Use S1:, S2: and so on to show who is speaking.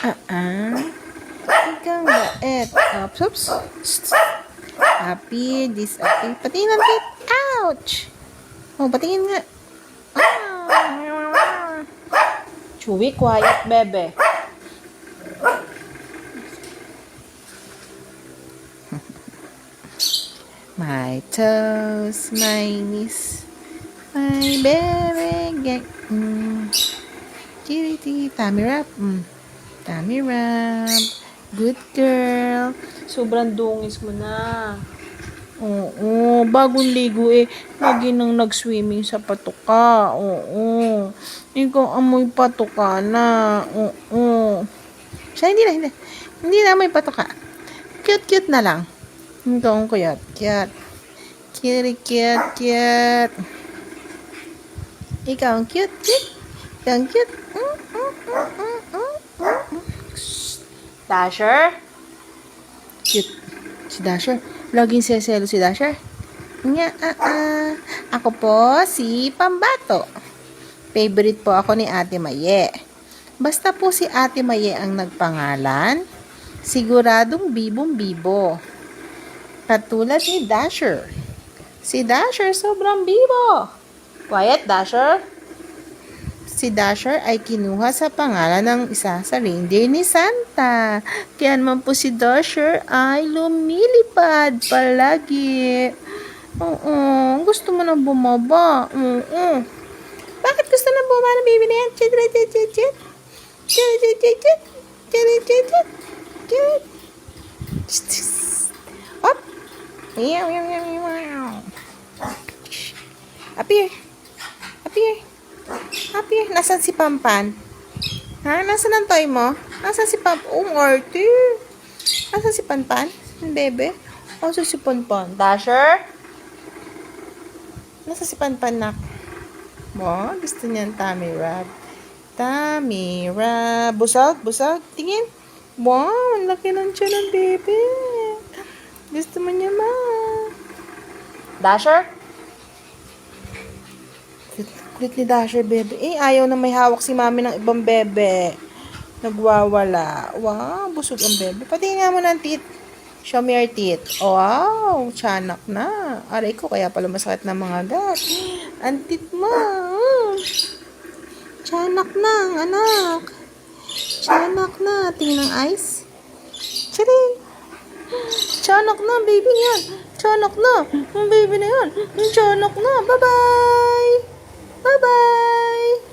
S1: Ikaw bait. Oops. Happy, disappear. Patingin ng tit. Ouch! Oh, patingin nga. Chewy, quiet, bebe. My toes, my knees, my baby gang. Kitty, tummy wrap. Tummy wrap. Good girl. Sobrang dungis mo na. Oo, bagong ligo lagi nang nag-swimming sa patoka. Oo. Ikaw amoy patoka na. Oo. Siya hindi na amoy patoka. Cute na lang. Ikaw ang cute. Cute. Ikaw ang cute. Ikaw ang cute. Dasher? Cute. Si Dasher. Laging seselo si Dasher. Ako po si Pambato. Favorite po ako ni Ate Maye. Basta po si Ate Maye ang nagpangalan, siguradong bibong-bibo. Katulad ni Dasher. Si Dasher sobrang bibo. Quiet, Dasher. Si Dasher ay kinuha sa pangalan ng isa sa reindeer ni Santa. Kaya naman po si Dasher ay lumilipad palagi. Oo, gusto mo nang bumaba. Oo. Bakit gusto nang bumaba ng baby na yan? Up. Appear. Nasaan si Pampan? Ha? Nasaan ang toy mo? Nasaan si Pampan? Oh, Marty. Nasaan si Pampan? Bebe? Nasaan si Pampan? Dasher? Nasaan si Pampan, nak? Mo, gusto niyan tummy wrap. Tummy wrap. Busog. Tingin. Wow, ang laki ng tiyan ng bebe. Gusto mo niya, ma. Dasher? Kulit ni Dasher, bebe. Ayaw na may hawak si mami ng ibang bebe. Nagwawala. Wow, busog ang bebe. Pati nga mo ng teeth. Show me your teeth. Wow, tiyanak na. Aray ko, kaya pala masakit na mga gat. Ang teeth mo. Tiyanak na, anak. Tiyanak na. Tingin ng eyes. Charing. Tiyanak na, baby yan. Tiyanak na. Ang baby na yan. Tiyanak na. Bye-bye. Bye-bye.